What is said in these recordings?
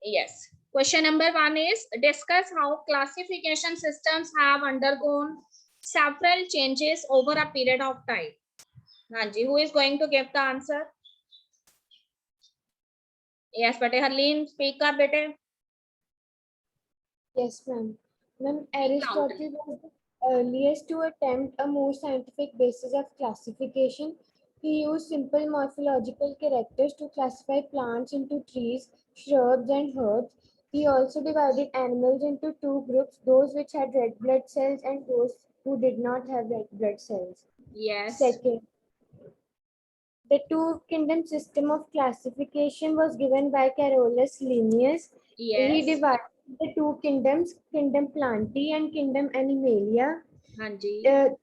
Yes. Question number 1 is discuss how classification systems have undergone several changes over a period of time. Hanji, who is going to give the answer? Yes, bete Harleen, speak up, bete. Yes, ma'am. Ma'am, Speak loudly. Aristotle was the earliest to attempt a more scientific basis of classification. He used simple morphological characters to classify plants into trees, shrubs, and herbs. He also divided animals into two groups, those which had red blood cells and those who did not have red blood cells. Yes. Second, the two-kingdom system of classification was given by Carolus Linnaeus. He Yes. divided the two kingdoms, Kingdom Plantae and Kingdom Animalia. Hanji.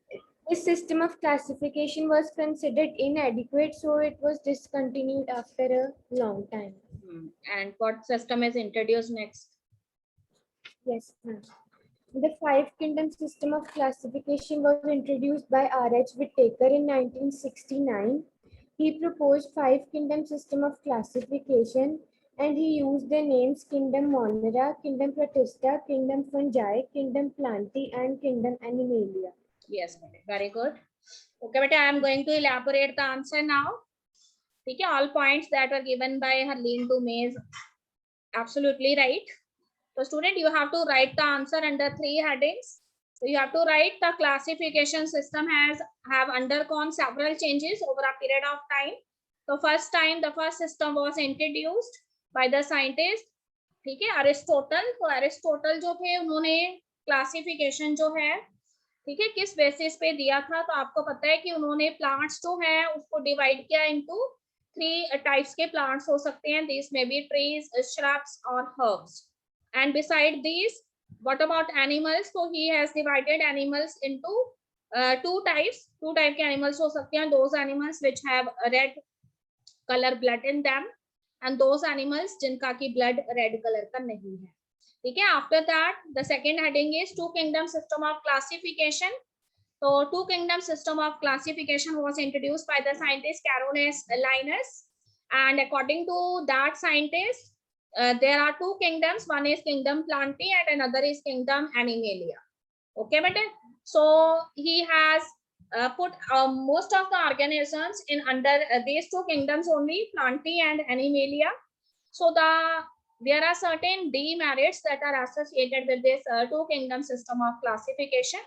This system of classification was considered inadequate, so it was discontinued after a long time. And what system is introduced next? Yes, ma'am. The five-kingdom system of classification was introduced by R.H. Whittaker in 1969. He proposed five-kingdom system of classification and he used the names Kingdom Monera, Kingdom Protista, Kingdom Fungi, Kingdom Plantae, and Kingdom Animalia. Yes, very good. Okay, but I am going to elaborate the answer now. Okay, all points that were given by Harleen to me is absolutely right. So student, you have to write the answer under 3 headings. So you have to write the classification system have undergone several changes over a period of time. So first time the first system was introduced by the scientist, ठीक है, Aristotle. तो Aristotle जो थे उन्होंने classification जो है, ठीक है, किस बेसिस पे दिया था? तो आपको पता है कि उन्होंने प्लांट्स जो है उसको डिवाइड किया इनटू 3 टाइप्स के प्लांट्स हो सकते हैं. This may be trees, shrubs और herbs. And beside these, what about animals? So he has divided animals into 2 types. 2 type के animals हो सकते हैं. Those animals which have red color blood in them and those animals जिनका की blood red color का नहीं है. ठीक है. After that, the second heading is two kingdom system of classification. So two kingdom system of classification was introduced by the scientist Carolus Linnaeus, and according to that scientist, there are two kingdoms. One is Kingdom Plantae and another is Kingdom Animalia. Okay, but so he has put most of the organisms in under these two kingdoms only, Plantae and Animalia. So there are certain demerits that are associated with this two kingdom system of classification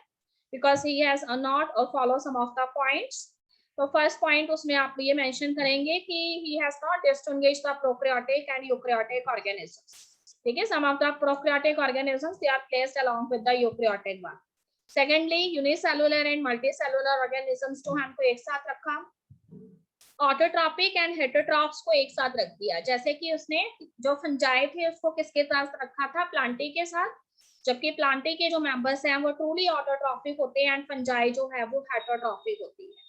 because he has not follow some of the points. तो first point उसमें आप ये mention करेंगे कि he has not distinguished the prokaryotic and eukaryotic organisms. ठीक है, some of the prokaryotic organisms they are placed along with the eukaryotic one. Secondly, unicellular and multicellular organisms को हमको एक साथ रखा. ऑटोट्रॉपिक एंड हेटरोट्रॉप्स को एक साथ रख दिया. जैसे कि उसने जो फंजाई थे उसको किसके साथ रखा था? प्लांटी के साथ. जबकि प्लांटी के जो मेंबर्स हैं वो ट्रूली ऑटोट्रॉपिक होते हैं एंड फंजाई जो है वो हेटरोट्रॉपिक होती है.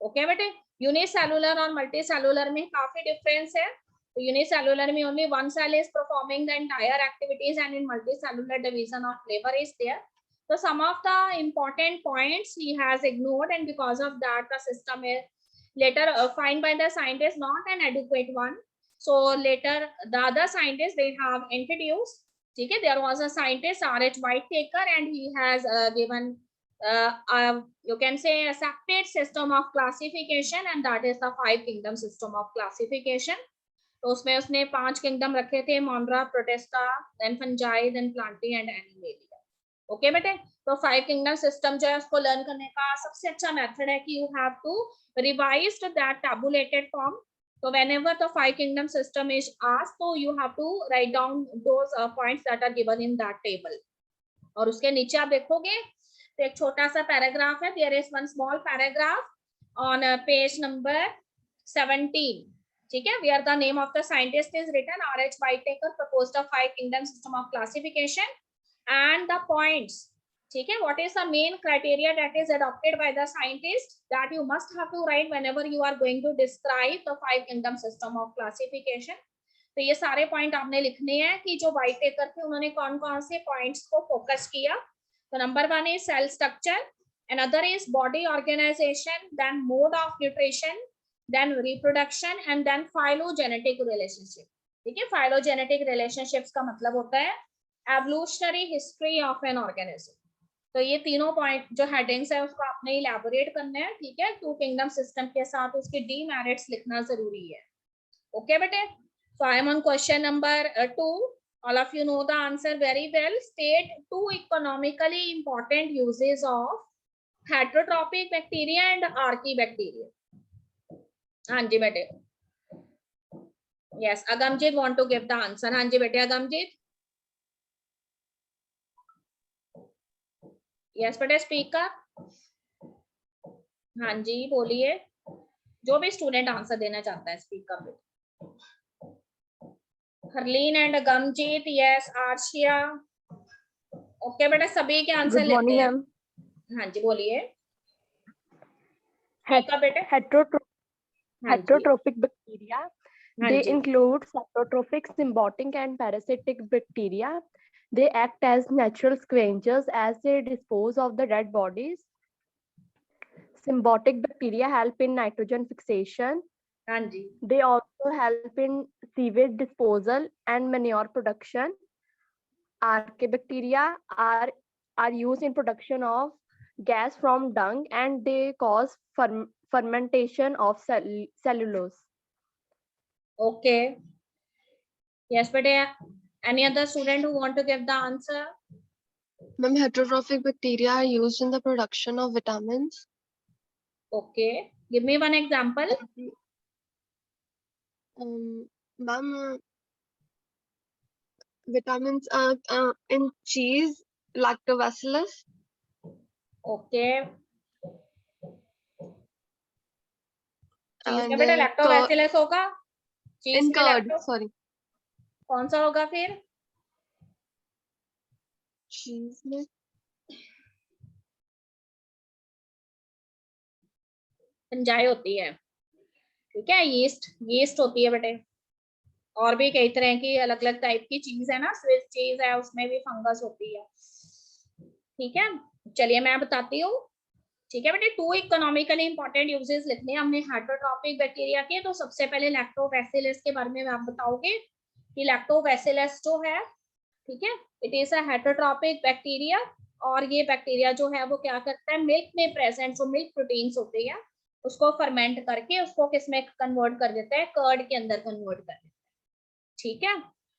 ओके बेटे, यूनिसेलुलर और मल्टीसेलुलर में काफी डिफरेंस है. तो यूनिसेलुलर में only one cell is performing the entire activities and in multicellular division of labour is there. So some of the important points he has ignored and because of that the system is later find by the scientists not an adequate one. So later the other scientists they have introduced. Okay, there was a scientist R.H. Whittaker and he has given you can say a separate system of classification and that is the 5 kingdom system of classification. तो उसमें उसने 5 kingdom रखे थे, Monera, Protista, then Fungi, then Plantae and Animalia. Okay बेटे, तो 5 kingdom system जो है उसको लर्न करने का सबसे अच्छा मेथड है कि you have to revise that tabulated form. तो whenever the 5 kingdom system is asked, so you have to write down those points that are given in that table. और उसके नीचे आप देखोगे तो एक छोटा सा पैराग्राफ है. There is one small paragraph on page number 17. ठीक है, where the name of the scientist is written. R.H. Whittaker proposed a 5 kingdom system of classification and the points. ठीक है, what is the main criteria that is adopted by the scientist that you must have to write whenever you are going to describe the 5 kingdom system of classification. तो ये सारे point आपने लिखने हैं कि जो Whittaker थे उन्होंने कौन कौन से पॉइंट्स को फोकस किया. So number 1 is cell structure, another is body organization, then mode of nutrition, then reproduction and then phylogenetic relationship. ठीक है, फाइलोजेनेटिक रिलेशनशिप्स का मतलब होता है evolutionary history of an organism. तो ये तीनों पॉइंट जो हेडिंग्स है उसको आपने इलैबोरेट करना है, ठीक है। टू किंगडम सिस्टम के साथ उसके डीमेरिट्स लिखना जरूरी है। ओके बेटे, so I am on question number 2. All of you know the answer very well. State two economically important uses of heterotrophic bacteria and archaebacteria. हाँ जी बेटे, yes, Agamjit want to give the answer. हाँ जी बेटे Agamjit, yes बेटे speaker, हाँ जी बोलिए, जो भी student answer देना चाहता है स्पीकर पे। Harleen and Agamjeet, yes Arshia, okay बेटा सभी के आंसर लेते हैं। हाँ जी बोलिए बेटे। Heterotrophic bacteria. हाँ They ji, include saprotrophic, symbiotic, and parasitic bacteria. They act as natural scavengers as they dispose of the dead bodies. Symbiotic bacteria help in nitrogen fixation. हाँ जी, They also help in sewage disposal and manure production. Archaebacteria are used in production of gas from dung, and they cause fermentation of cellulose. Okay, yes बेटे। Any other student who want to give the answer? Ma'am, heterotrophic bacteria are used in the production of vitamins. Okay, give me one example. Ma'am, vitamins in cheese, lactobacillus. Okay, चीज And में बेटा lactobacillus होगा, चीज in में curd, lacto sorry. कौन सा होगा फिर? Cheese में फंजाई होती है, ठीक है, यीस्ट यीस्ट होती है बेटे। और भी कई तरह की अलग अलग टाइप की चीज है ना, स्विस चीज है उसमें भी फंगस होती है, ठीक है। चलिए मैं बताती हूँ, ठीक है बेटे। टू इकोनॉमिकली इंपॉर्टेंट यूजेस लिखने हैं हमने हेटरोट्रॉपिक बैक्टीरिया के। तो सबसे पहले लैक्टोबैसिलस के बारे में आप बताओगे कि लैक्टोबैसिलस जो है, ठीक है, it is a heterotrophic bacteria. और ये बैक्टीरिया जो है वो क्या करता है, मिल्क में प्रेजेंट जो मिल्क प्रोटीन्स होते हैं उसको फर्मेंट करके उसको किस में कन्वर्ट कर देता है, कर्ड के अंदर कन्वर्ट कर देता है, ठीक है।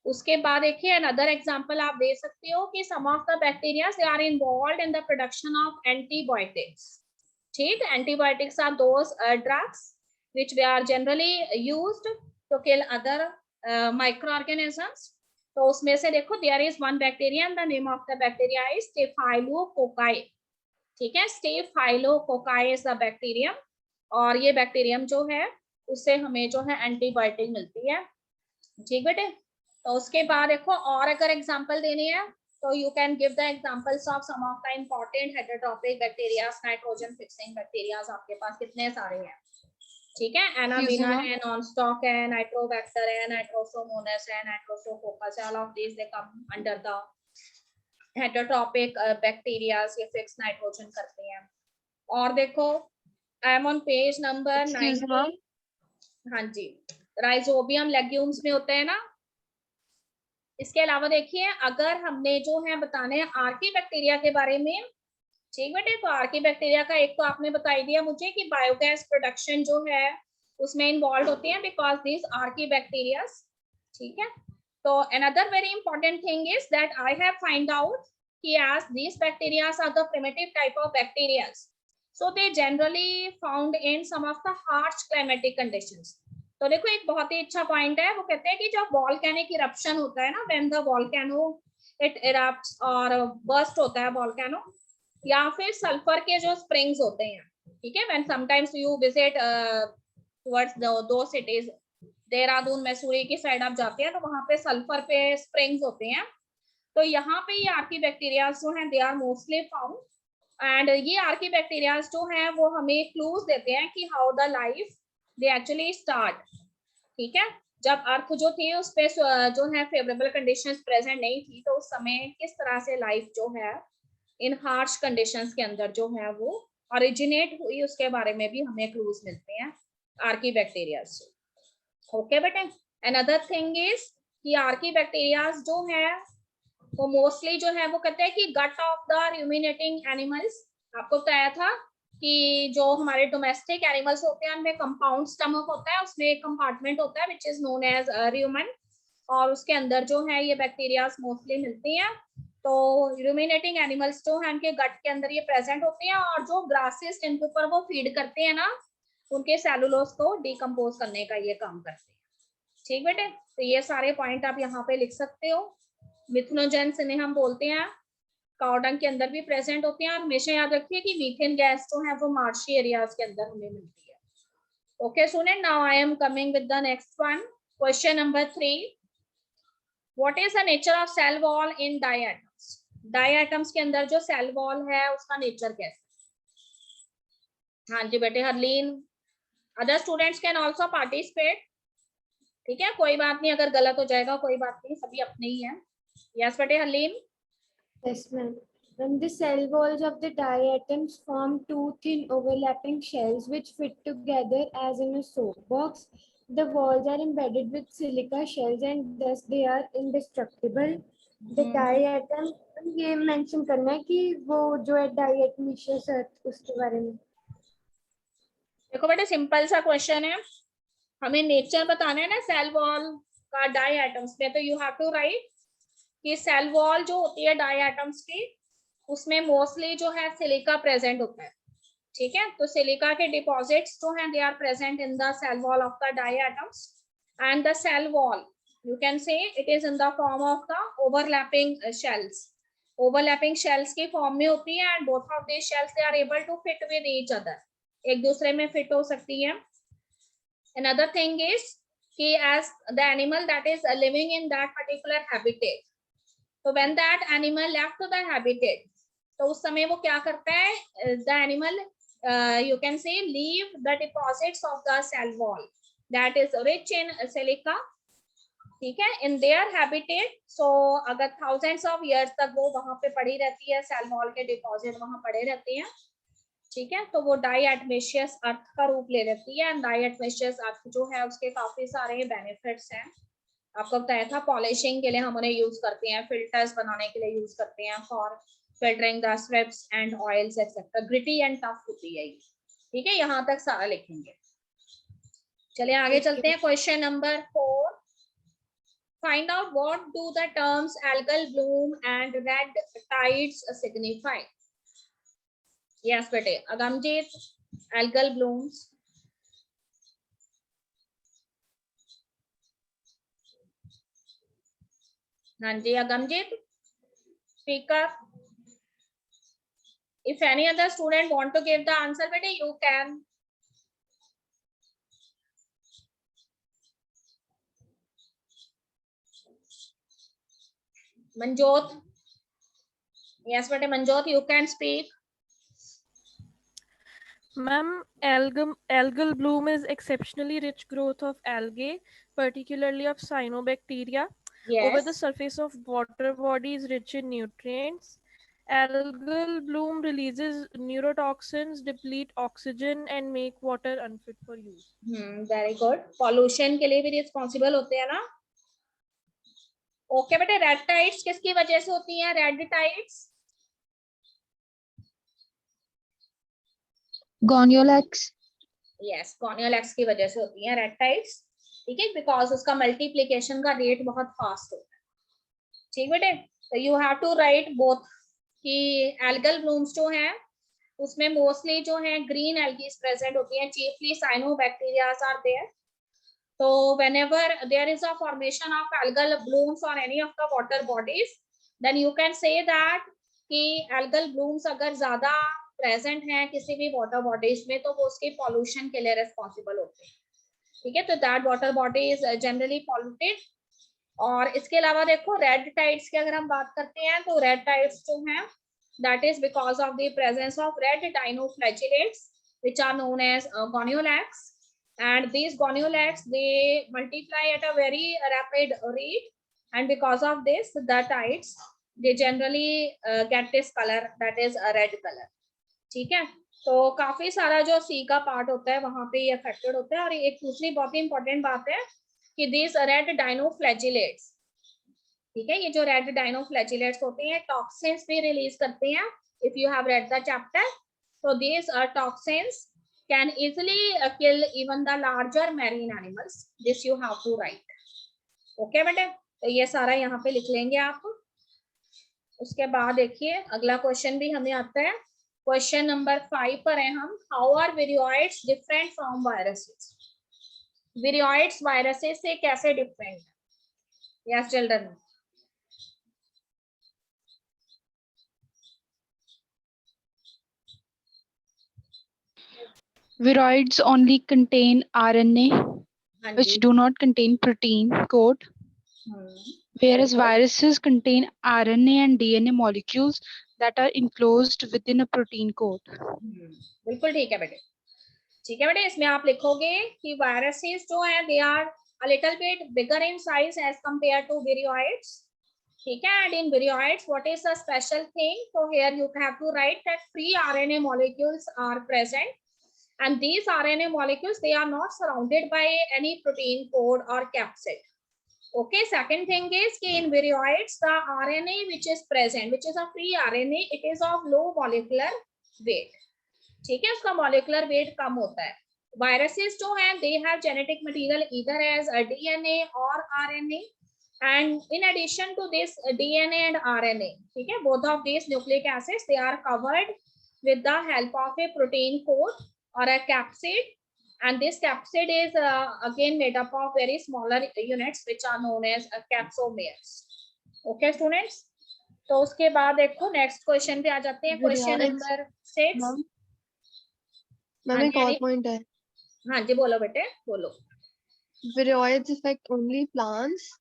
उसके बाद देखिए अनदर एग्जांपल आप दे सकते हो कि some of the bacteria they are involved in the production of antibiotics, ठीक। Antibiotics are those drugs which they are generally used to kill other micro organisms. तो उसमें से देखो there is one bacteria and the name of the bacteria is staphylococci, ठीक है। Staphylococci is the bacterium, और ये bacterium जो है उससे हमें जो है एंटीबायोटिक मिलती है, ठीक बेटे। तो उसके बाद देखो और अगर एग्जांपल देनी है तो you can give the examples of some of the important heterotrophic bacteria, nitrogen fixing bacteria. आपके पास कितने सारे हैं, ठीक है। एनाबीना है, नॉनस्टॉक है, नाइट्रोबैक्टर है, नाइट्रोसोमोनास है, नाइट्रोसोकोकस है। All of this they come under the heterotrophic bacteria, ये फिक्स नाइट्रोजन करते हैं। और देखो I am on page number 19। हाँ जी, राइजोबियम लेग्यूम्स में होते हैं ना। इसके अलावा देखिए अगर हमने जो है बताने आर्की बैक्टीरिया के बारे में, ठीक बेटे। तो आर्की बैक्टीरिया का एक तो आपने बता ही दिया मुझे कि बायोगैस प्रोडक्शन जो है उसमें इन्वॉल्व होते हैं बिकॉज दिस आर्की बैक्टीरिया, ठीक है। तो another very important thing is that I have find out कि as these bacteria are the primitive type of bacteria, so they generally found in some of the harsh climatic conditions। तो देखो एक बहुत ही अच्छा point है, वो कहते हैं कि जब वॉल्केनिक इरप्शन होता है ना, व्हेन द वॉल्केनो इट इरप्ट्स और बर्स्ट होता है वॉल्केनो, या फिर सल्फर के जो स्प्रिंग्स होते हैं, ठीक है। When sometimes you visit towards दो सिटीज, देहरादून मैसूरी की साइड आप जाते हैं तो वहां पे सल्फर पे स्प्रिंग्स होते हैं। तो यहाँ पे ये आर्की बैक्टीरिया जो हैं they are mostly found, and ये आर्की बैक्टीरिया जो हैं वो हमें क्लूज देते हैं कि how the life they actually start, ठीक है। जब अर्थ जो थी उस पे जो है फेवरेबल कंडीशंस प्रेजेंट नहीं थी, तो उस समय किस तरह से लाइफ जो है इन हार्श कंडीशंस के अंदर जो है वो ओरिजिनेट हुई, उसके बारे में भी हमें क्लूज मिलते हैं आर्की बैक्टीरिया से। ओके बेटे, अनदर थिंग इज कि आर्की बैक्टीरियाज जो है वो मोस्टली जो है वो कहते हैं कि गट ऑफ द रूमिनेटिंग एनिमल्स। आपको बताया था कि जो हमारे डोमेस्टिक एनिमल्स होते हैं उनमें कंपाउंड स्टमक होता है, उसमें एक कंपार्टमेंट होता है which is known as rumen, और उसके अंदर जो है ये बैक्टीरियाज मोस्टली मिलती हैं। तो रूमिनेटिंग एनिमल्स जो है उनके गट के अंदर ये प्रेजेंट होते हैं, और जो ग्रासेस जिनके ऊपर वो फीड करते हैं ना, उनके सेलुलोज को डिकम्पोज करने का ये काम करते हैं। ठीक बेटे, तो ये सारे पॉइंट आप यहाँ पे लिख सकते हो। मिथुनोजेंस इन्हें हम बोलते हैं, काउडंग के अंदर भी प्रेजेंट होते हैं। और हमेशा याद रखिए कि मीथेन गैस जो है वो मार्शी एरियाज के अंदर हमें मिलती है। Okay student, now I am coming with the next one, question number 3। What is the nature of cell wall in diatoms? Diatoms के अंदर जो सेल वॉल है उसका नेचर कैसा? हाँ जी बेटे Harleen, other students can also participate. ठीक है, कोई बात नहीं, अगर गलत हो जाएगा कोई बात नहीं, सभी अपने ही हैं। यस बेटे Harleen. Yes, ma'am. When the cell walls of the diatoms form two thin overlapping shells which fit together as in a soap box, the walls are embedded with silica shells and thus they are indestructible. The diatom, ये mention करना है कि वो जो है diatomaceous earth उसके बारे में। देखो बेटे सिंपल सा क्वेश्चन है, हमें नेचर बताना है ना सेल वॉल का डाई एटम्स में, तो यू हैव टू राइट कि सेल वॉल जो होती है डाई एटम्स की उसमें मोस्टली जो है सिलिका प्रेजेंट होता है। ठीक है, तो सिलिका के डिपॉजिट्स जो हैं they are present in the cell wall of the diatoms, and the cell wall you can say it is in the form of the overlapping shells. Overlapping shells की form में होती है, and both of these shells they are able to fit with each other. एक दूसरे में fit हो सकती है। Another thing is कि as the animal that is living in that particular habitat, so when that animal left the habitat, तो उस समय वो क्या करता है, the animal you can say leave the deposits of the cell wall that is rich in silica, ठीक है, in their habitat. सो अगर थाउजेंड्स ऑफ इयर्स तक वो वहां पे पड़ी रहती है, सेल वॉल के डिपॉजिट वहां पड़े रहते हैं, ठीक है, तो वो डाइएटमेशियस अर्थ का रूप ले लेती है। डाइएटमेशियस अर्थ जो है उसके काफी सारे बेनिफिट्स हैं। आपको बताया था पॉलिशिंग के लिए हम उन्हें यूज करते हैं, फिल्टर्स बनाने के लिए यूज करते हैं, for filtering the sweats and oils etcetera. Gritty and tough होती है ये। ठीक है, यहाँ तक सारा लिखेंगे। चलिए आगे चलते हैं, question number 4। Find out what do the terms algal bloom and red tides signify? Yes, bete. Agamjit, algal blooms. Nanji, Agamjit, speak up. If any other student want to give the answer, bete, you can. Manjot. Yes, bete, Manjot, you can speak. Ma'am, algal bloom is exceptionally rich growth of algae, particularly of cyanobacteria, over the Yes. surface of water bodies rich in nutrients. Algal bloom releases neurotoxins, deplete oxygen, and make water unfit for use. Very good. Pollution के लिए भी responsible होते हैं ना। Okay बेटे, red tides किसकी वजह से होती हैं? Red tides Goniolax. यस, गॉनियोलैक्स की वजह से होती हैं रेड टाइड्स। ठीक है, बिकॉज उसका मल्टीप्लिकेशन का रेट बहुत फास्ट होता है। ठीक बेटे, तो you have to write both कि एल्गल ब्लूम्स जो हैं उसमें मोस्टली जो है ग्रीन एल्गीज प्रेजेंट होती हैं, चीफली साइनोबैक्टीरियाज आर देयर। तो whenever there is a formation of algal blooms on any of the water bodies, then you can say that कि algal blooms अगर ज्यादा प्रेजेंट हैं किसी भी वाटर बॉडीज में तो वो उसके पॉल्यूशन के लिए रिस्पॉन्सिबल होते हैं। ठीक है, तो that water body is generally polluted. और इसके अलावा देखो रेड टाइड्स की अगर हम बात करते हैं तो रेड टाइड्स जो हैं that is because of the presence of red dinoflagellates which are known as goniolacs, and these goniolacs they multiply at a very rapid rate, and because of this the tides they generally get this color that is a red color. ठीक है, तो काफी सारा जो सी का part होता है वहां पे ये अफेक्टेड होता है। और एक दूसरी बहुत ही इंपॉर्टेंट बात है कि दिस रेड डाइनोफ्लैजिलेट्स, ठीक है, ये जो रेड डाइनोफ्लैजिलेट्स होते हैं टॉक्सिन्स भी रिलीज करते हैं. If you have read the chapter, so these toxins can easily kill even the larger marine animals. This you have to write. Okay बेटे, तो ये सारा यहाँ पे लिख लेंगे आप. उसके बाद देखिए अगला क्वेश्चन भी हमें आता है. क्वेश्चन नंबर 5 पर है हम. How are viroids different from viruses? Viroids viruses से कैसे डिफरेंट है? Yes children. Viroids only contain RNA, हाँ which जी. do not contain protein code, whereas viruses contain RNA and DNA molecules that are enclosed within a protein code. बिल्कुल ठीक है बेटे. ठीक है बेटे, इसमें आप लिखोगे कि वायरसेस जो है they are a little bit bigger in size as compare to viroids. ठीक है, and in viroids what is the special thing? So here you have to write that free RNA molecules are present. And these RNA molecules, they are not surrounded by any protein code or capsid. Okay, second thing is कि in viroids, the RNA which is present, which is a free RNA, it is of low molecular weight. ठीक है, उसका molecular weight कम होता है. Viruses जो हैं, they have genetic material either as a DNA or RNA. And in addition to this DNA and RNA, ठीक है, both of these nucleic acids, they are covered with the help of a protein code or a capsid, and this capsid is again made up of very smaller units which are known as capsomeres. Okay students, तो उसके बाद देखो next question पे आ जाते हैं. Question number 6. Ma'am एक और point है. हाँ जी बोलो बेटे बोलो. Viroids affect only plants,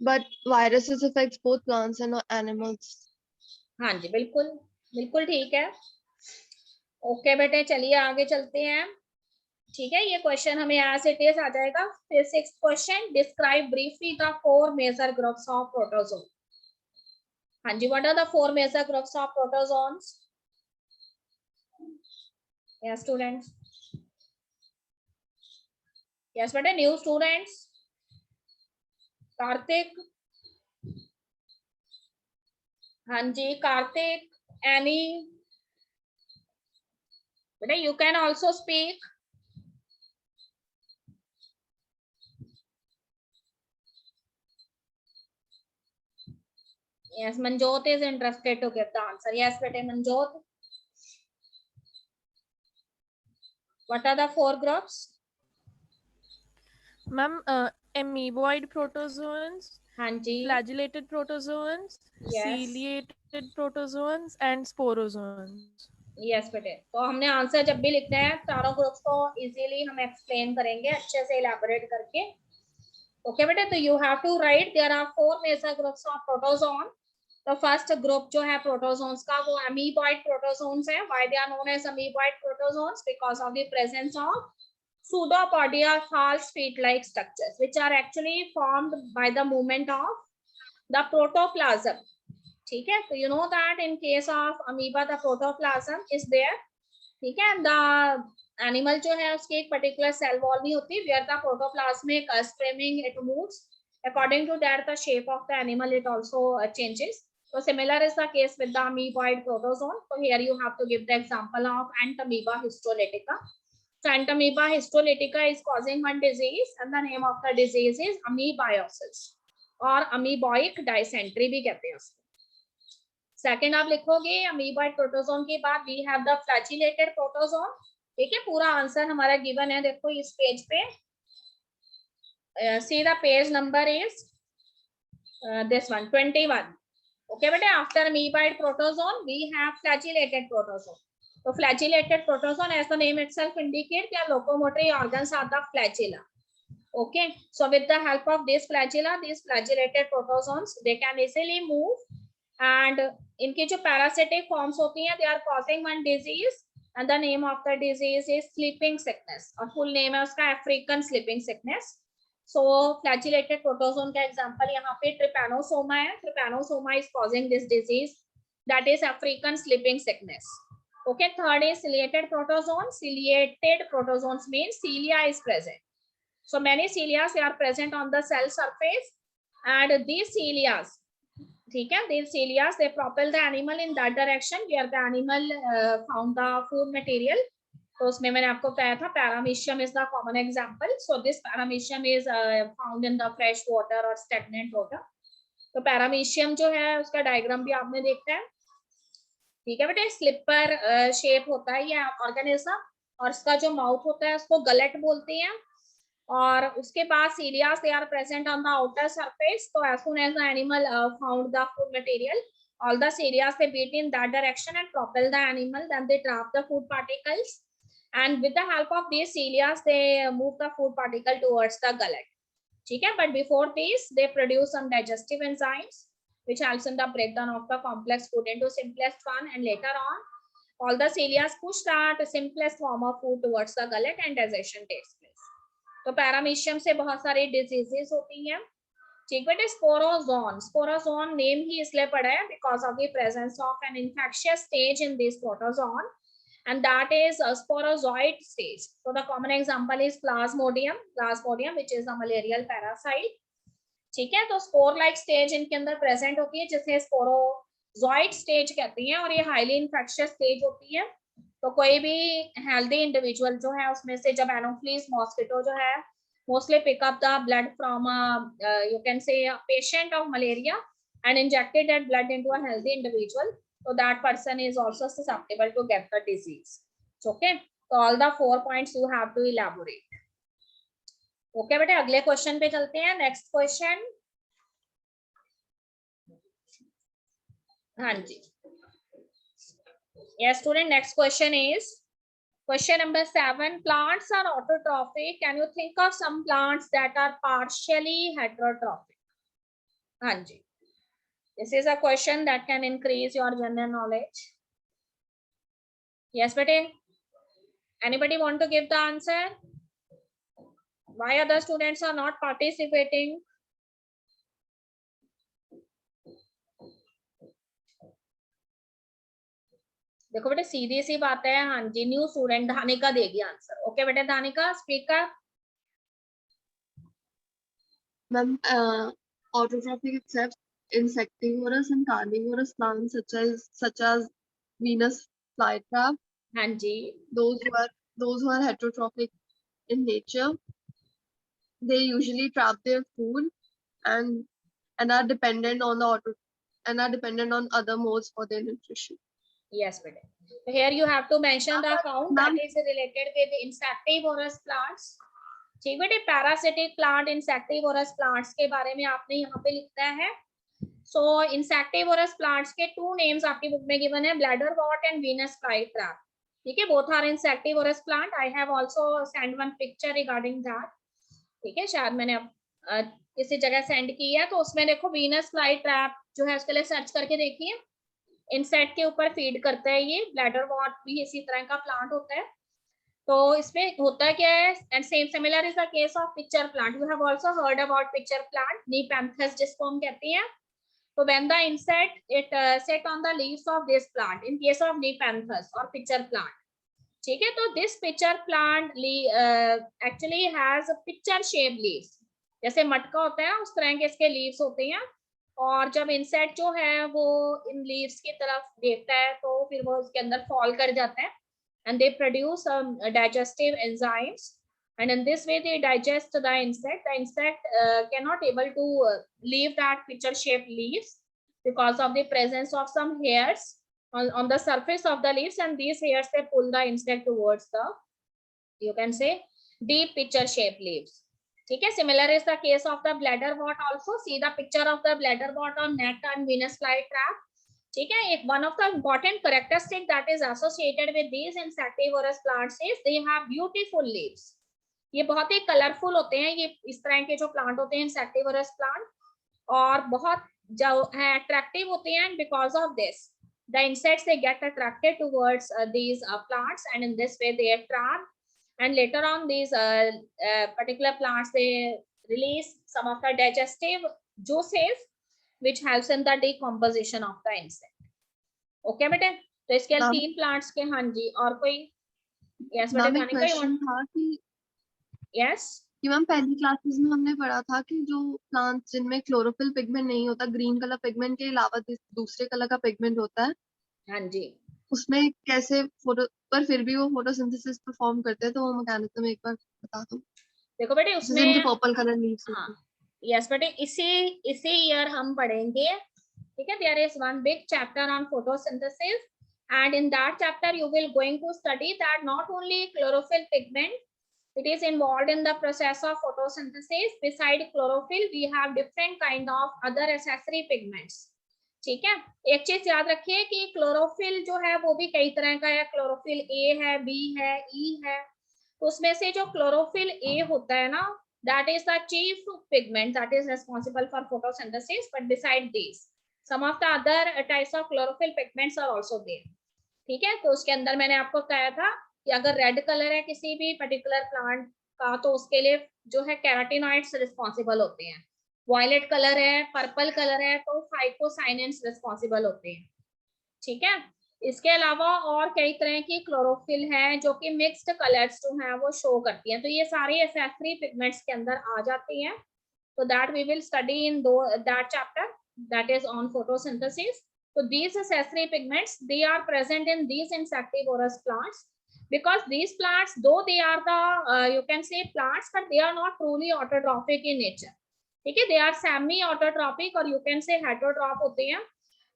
but viruses affects both plants and animals. हाँ जी बिल्कुल बिल्कुल ठीक है. ओके बेटे चलिए आगे चलते हैं. ठीक है, ये क्वेश्चन हमें एज इट इज आ जाएगा. फिर 6th question, describe briefly the 4 major groups of protozoan. हाँ जी, what are the 4 major groups of protozoans? Yes students. Yes बेटे, न्यू स्टूडेंट्स. कार्तिक. हाँ जी कार्तिक, एनी. बेटा you can also speak. Yes, Manjot is interested to give the answer. Yes, bete Manjot. What are the 4 groups? Ma'am, amoeboid protozoans, हाँ जी. flagellated protozoans, Yes. ciliated protozoans, and sporozoans. Yes बेटे, तो हमने answer जब भी लिखना है चारों groups को इजीली हम एक्सप्लेन करेंगे अच्छे से इलैबोरेट करके. ओके बेटे, तो you have to write there are 4 major groups of protozoan. तो फर्स्ट ग्रुप जो है प्रोटोजोन्स का वो अमीबॉइड प्रोटोजोन्स है. Why they are known as amoeboid protozoans? Because of the presence of pseudopodia false feet-like structures which are actually formed by the movement of the protoplasm. ठीक है, तो you know that in case of amoeba the protoplasm is there. ठीक है, the animal जो है उसकी एक particular cell wall नहीं होती where the protoplasmic streaming it moves. According to that the shape of the animal it also changes. So similar is the case with the amoeboid protozoan. So here you have to give the example of Entamoeba histolytica. So Entamoeba histolytica is causing one disease and the name of the disease is amoebiosis or amoeboic dysentery भी कहते हैं उसको. Second आप लिखोगे amoeboid protozoan के बाद we have the flagellated protozoan. ठीक है, पूरा आंसर हमारा गिवन है देखो इस पेज पे. See the page number is this one 21. Okay बेटे, after amoeboid protozoan we have flagellated protozoan. तो flagellated protozoan as the name itself indicate their locomotory organs are the flagella. Okay, so with the help of this flagella, these flagellated protozoans they can easily move. And इनकी जो parasitic forms होती हैं they are causing one disease and the name of the disease is sleeping sickness और full name है उसका African sleeping sickness. So flagellated protozoan का example यहाँ पे trypanosoma है. Trypanosoma is causing this disease, that is African sleeping sickness. Okay, third is ciliated protozoans. Ciliated protozoans means cilia is present. So many cilias are present on the cell surface, and these cilias, ठीक है, these cilias they propel the animal in that direction where the animal found the food material. तो उसमें मैंने आपको बताया था paramecium is the common example. So this paramecium is found in the fresh water or stagnant water. तो paramecium जो है उसका डायग्राम भी आपने देखा है, ठीक है बेटे. स्लिपर शेप होता है ये ऑर्गेनिज्म, और इसका जो माउथ होता है उसको गलेट बोलते हैं. और उसके बाद cilias they are present on the outer surface. तो as soon as the animal found the food material, all the cilias they beat in that direction and propel the animal, then they trap the food particles, and with the help of these cilias they move the food particle towards the gullet. ठीक है, but before this they produce some digestive enzymes which helps in the breakdown of the complex food into simplest one, and later on all the cilias push that simplest form of food towards the gullet and digestion takes place. तो paramecium से बहुत सारी diseases होती हैं, ठीक बेटे. Sporozoan, sporozoan name ही इसलिए पड़ा है because of the presence of an infectious stage in this protozoan, and that is a sporozoite stage. So the common example is plasmodium, plasmodium which is a malarial parasite. ठीक है, तो spore like stage इनके अंदर present होती है जिसे sporozoite stage कहते हैं, और ये हाईली इन्फेक्शियस स्टेज होती है. तो कोई भी हेल्दी इंडिविजुअल जो है उसमें से जब एनोफ्लिस मॉस्किटो जो है mostly pick up the blood from you can say patient of malaria and injected that blood into a healthy individual, so that person is also susceptible to get the disease. Okay, so all the 4 points you have to elaborate. Okay बेटे, अगले question पे चलते हैं. Next question, हाँ जी. Yes student, next question is question number 7. Plants are autotrophic. Can you think of some plants that are partially heterotrophic? हाँ जी. This is a question that can increase your general knowledge. Yes, bete. Anybody want to give the answer? Why other students are not participating? देखो बेटे सीधी सी बात है. हाँ जी, new student धानिका देगी answer. Okay बेटे धानिका, speaker. Ma'am, autotrophic accepts insectivorous and carnivorous plants such as Venus flytrap. हाँ जी. Those who are heterotrophic in nature, they usually trap their food and are dependent on other modes for their nutrition. Yes, bete. So here you have to mention the count that is related with insectivorous plants. ठीक बेटे, parasitic plant, insectivorous plants के बारे में आपने यहाँ पे लिखना है. सो इंसेक्टिवोरस प्लांट्स के 2 नेम्स आपकी बुक में गिवन है, bladderwort and Venus flytrap. ठीक है, both are insectivorous plant. I have also send one picture regarding that. ठीक है, शायद मैंने किसी जगह सेंड की है, तो उसमें देखो वीनस फ्लाईट्रैप जो है उसके लिए सर्च करके देखिए. इंसेक्ट के ऊपर फीड करता है ये. ब्लैडर वॉट भी इसी तरह का प्लांट होता है. तो इसमें होता क्या है, and same similar is the case of pitcher plant. You have also heard about pitcher plant, nepenthes जिसको हम कहते हैं. तो when the insect it set on the leaves of this plant in case of nepenthes और pitcher plant. ठीक है, तो this pitcher plant actually has pitcher shape leaves. जैसे मटका होता है उस तरह के इसके लीव्स होते हैं. और जब इंसेक्ट जो है वो इन लीव्स की तरफ देखता है तो फिर वो उसके अंदर फॉल कर जाता है, and they produce digestive enzymes, and in this way they digest the insect. The insect cannot able to leave that picture shaped leaves because of the presence of some hairs on the surface of the leaves, and these hairs they pull the insect towards the, you can say, deep picture shaped leaves. ठीक है, similar is the case of the bladderwort also. See the picture of the bladderwort on neck and Venus flytrap. ठीक है, एक one of the important characteristic that is associated with these insectivorous plants is they have beautiful leaves. ये बहुत ही colourful होते हैं ये इस तरह के जो प्लांट होते हैं insectivorous plant, और बहुत जो है अट्रैक्टिव होते हैं. And because of this the insects they get attracted towards these plants, and in this way they attract, and later on these particular plants they release some of the digestive juices which helps in the decomposition of the insect. Okay बेटे, तो इसके 3 plants के. हाँ जी, और कोई? Yes बेटे, question था कि यस कि मैम पहली क्लासेस में हमने पढ़ा था कि जो प्लांट्स जिनमें क्लोरोफिल पिगमेंट नहीं होता, ग्रीन कलर पिगमेंट के अलावा दूसरे कलर का पिगमेंट होता है, हाँ जी, उसमें कैसे फोटो, पर फिर भी वो फोटोसिंथेसिस परफॉर्म करते हैं, तो वो मैकेनिज्म एक बार बता दो। देखो बेटे उसमें जिनके पर्पल कलर लीव्स हाँ होते हैं। यस बेटे इसी ईयर हम पढ़ेंगे, ठीक है। There is one big chapter on photosynthesis and in that chapter you will going to study that not only chlorophyll pigment, it is involved in the process of photosynthesis. Beside chlorophyll we have different kind of other accessory pigments, ठीक है। एक चीज याद रखिए कि chlorophyll जो है वो भी कई तरह का है, क्लोरोफिल ए है, बी है, ई है। तो उसमें से जो क्लोरोफिल ए होता है ना, that is the chief pigment that is responsible for photosynthesis, but beside these some of the other types of chlorophyll pigments are also there, ठीक है। तो उसके अंदर मैंने आपको बताया था कि अगर रेड कलर है किसी भी पर्टिकुलर प्लांट का तो उसके लिए जो है कैरोटीनॉइड्स रिस्पॉन्सिबल होते हैं, वायलेट कलर है, पर्पल कलर है तो फाइकोसाइनेंस रिस्पॉन्सिबल होते हैं, ठीक है। इसके अलावा और कई तरह की क्लोरोफिल है जो कि मिक्स्ड कलर्स जो है वो शो करती हैं, तो ये सारे एक्सेसरी पिगमेंट्स के अंदर आ जाती हैं। तो that we will study in that chapter that is on photosynthesis. So these accessory pigments, they are present in these insectivorous plants because these plants, though they are the you can say plants, but they are not truly autotrophic in nature, ठीक है। they are semi autotrophic और you can say heterotroph होते हैं।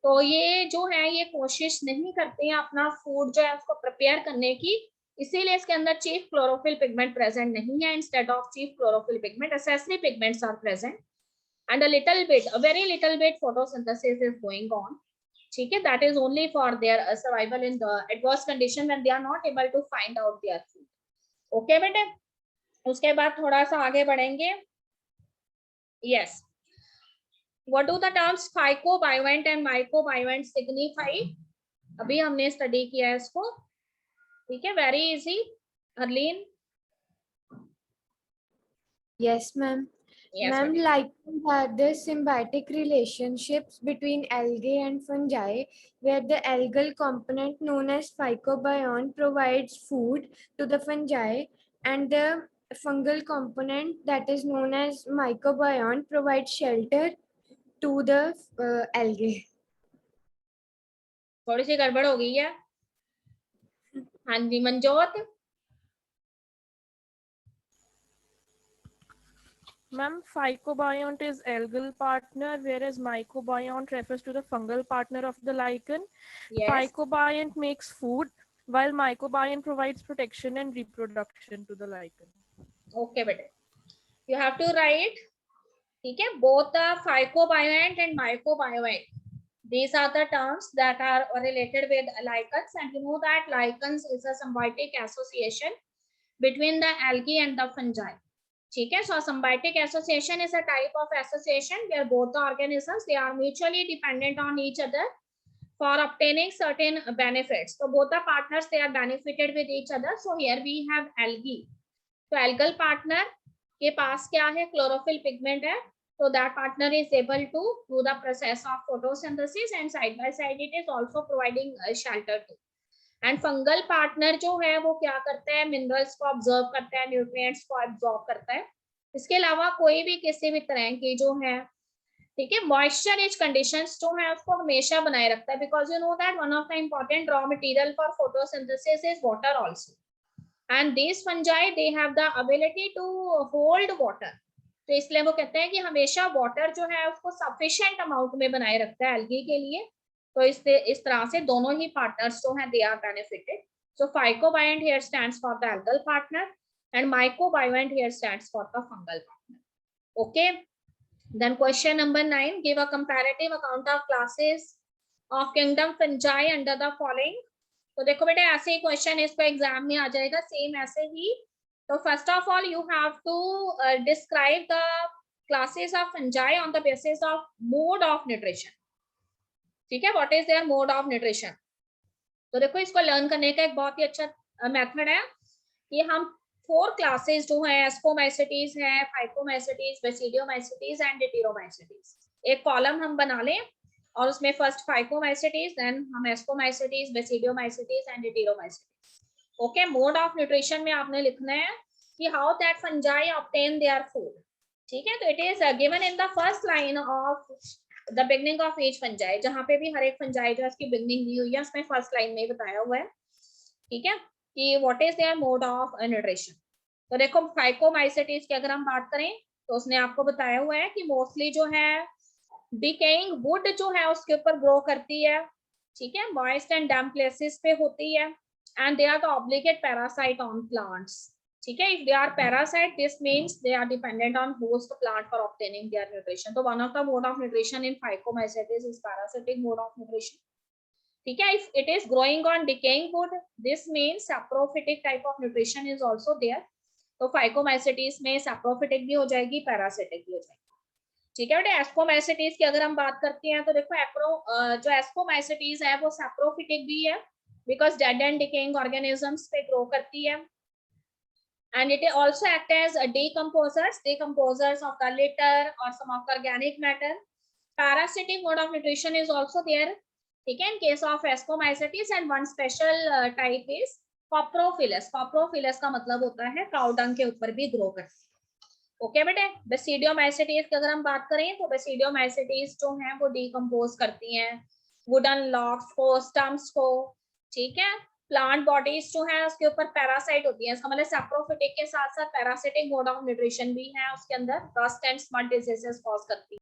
तो ये जो है ये कोशिश नहीं करते हैं अपना फूड जो है उसको प्रिपेयर करने की, इसीलिए इसके अंदर चीफ क्लोरोफिल पिगमेंट प्रेजेंट नहीं है। Instead of chief chlorophyll pigment accessory pigments are present and a little bit, a very little bit photosynthesis is going on, ठीक है। that is only for their survival in the adverse condition when they are not able to find out their food. okay बेटे, उसके बाद थोड़ा सा आगे बढ़ेंगे। yes, what do the terms phycobiont and mycobiont signify? अभी हमने स्टडी किया है इसको, ठीक है, very easy. Harleen? Yes, ma'am. yes Ma'am, बेटे। lichens are the symbiotic relationships between algae and fungi, where the algal component known as phycobiont provides food to the fungi, and the fungal component that is known as mycobiont provides shelter to the algae. थोड़ी सी गड़बड़ हो गई है। हाँ जी Manjot? Ma'am, phycobiont is algal partner, whereas mycobiont refers to the fungal partner of the lichen. yes, Phycobiont makes food, while mycobiont provides protection and reproduction to the lichen. okay बेटे, you have to write, ठीक है, both the phycobiont and mycobiont, these are the terms that are related with lichens, and you know that lichens is a symbiotic association between the algae and the fungi, ठीक है। so symbiotic association is a type of association where both the organisms they are mutually dependent on each other for obtaining certain benefits. so both the partners they are benefited with each other. so here we have algae, तो algal partner के पास क्या है, chlorophyll pigment है, so that partner is able to do the process of photosynthesis and side by side it is also providing shelter too. and fungal partner जो है वो क्या करता है, minerals को absorb करता है, nutrients को absorb करता है। इसके अलावा कोई भी किसी भी तरह की जो है, ठीक है, मॉइस्चर रिच कंडीशंस जो है उसको हमेशा बनाए रखता है, because you know that one of the important raw material for photosynthesis is water also, and this fungi they have the ability to hold water. तो इसलिए वो कहते हैं कि हमेशा वाटर जो है उसको सफिशिएंट अमाउंट में बनाए रखता है एल्गी के लिए। तो इस तरह से दोनों ही पार्टनर्स जो हैं they are benefited. So phycobiont here stands for the algal partner and mycobiont here stands for the fungal partner. okay, then question number 9, give a comparative account of classes of kingdom fungi under the following. तो देखो बेटे ऐसे ही question इसको exam में आ जाएगा same ऐसे ही। तो first of all you have to describe the classes of fungi on the basis of mode of nutrition, ठीक है, what is their mode of nutrition. तो देखो इसको लर्न करने का एक बहुत ही अच्छा मेथड है कि हम 4 क्लासेस जो है एस्कोमाइसिटीज है, फाइकोमाइसिटीज, बेसिडियोमाइसिटीज एंड डिटेरोमाइसिटीज, एक कॉलम हम बना लें और उसमें फर्स्ट फाइकोमाइसिटीज, देन हम ascomycetes, basidiomycetes and deuteromycetes. Okay, mode of nutrition में आपने लिखना है कि how that fungi obtain their food, ठीक है। तो it is given in the first line of the beginning of each fungi, जहां पे भी हर एक फंजाई जो उसकी बिगनिंग दी हुई है उसमें फर्स्ट लाइन में ही बताया हुआ है, ठीक है, कि what is their mode of nutrition. तो देखो फाइकोमाइसेटिस की अगर हम बात करें तो उसने आपको बताया हुआ है कि मोस्टली जो है डिकेइंग वुड जो है उसके ऊपर ग्रो करती है, ठीक है, मॉइस्ट एंड डैम्प प्लेसेस पे होती है, and they are the obligate parasite on plants, ठीक है। If they are parasite this means they are dependent on host plant for obtaining their nutrition. तो one of the mode of nutrition in phycomycetes is parasitic mode of nutrition, ठीक है। If it is growing on decaying wood this means saprophytic type of nutrition is also there. तो phycomycetes में saprophytic भी हो जाएगी, parasitic भी हो जाएगी, ठीक है बेटा। एस्कोमाइसेटिस की अगर हम बात करते हैं तो देखो जो एस्कोमाइसेटिस है वो सैप्रोफिटिक भी है because dead and decaying organisms पे ग्रो करती है, and it also act as a decomposers of the litter or some of the organic matter. Parasitic mode of nutrition is also there, ठीक है, in case of ascomycetes, and one special type is coprophilous. Coprophilous का मतलब होता है cow dung के ऊपर भी grow करती है, ओके बेटे। बेसिडियोमाइसेटिस की अगर हम बात करें तो बेसिडियोमाइसेटिस जो है वो डिकम्पोज करती हैं वुडन लॉक्स को, स्टम्प्स को, ठीक है। प्लांट बॉडीज जो है उसके ऊपर पैरासाइट होती है, इसका मतलब सैप्रोफिटिक के साथ साथ पैरासिटिक मोड ऑफ न्यूट्रिशन भी है उसके अंदर, rust and smut diseases cause करती है।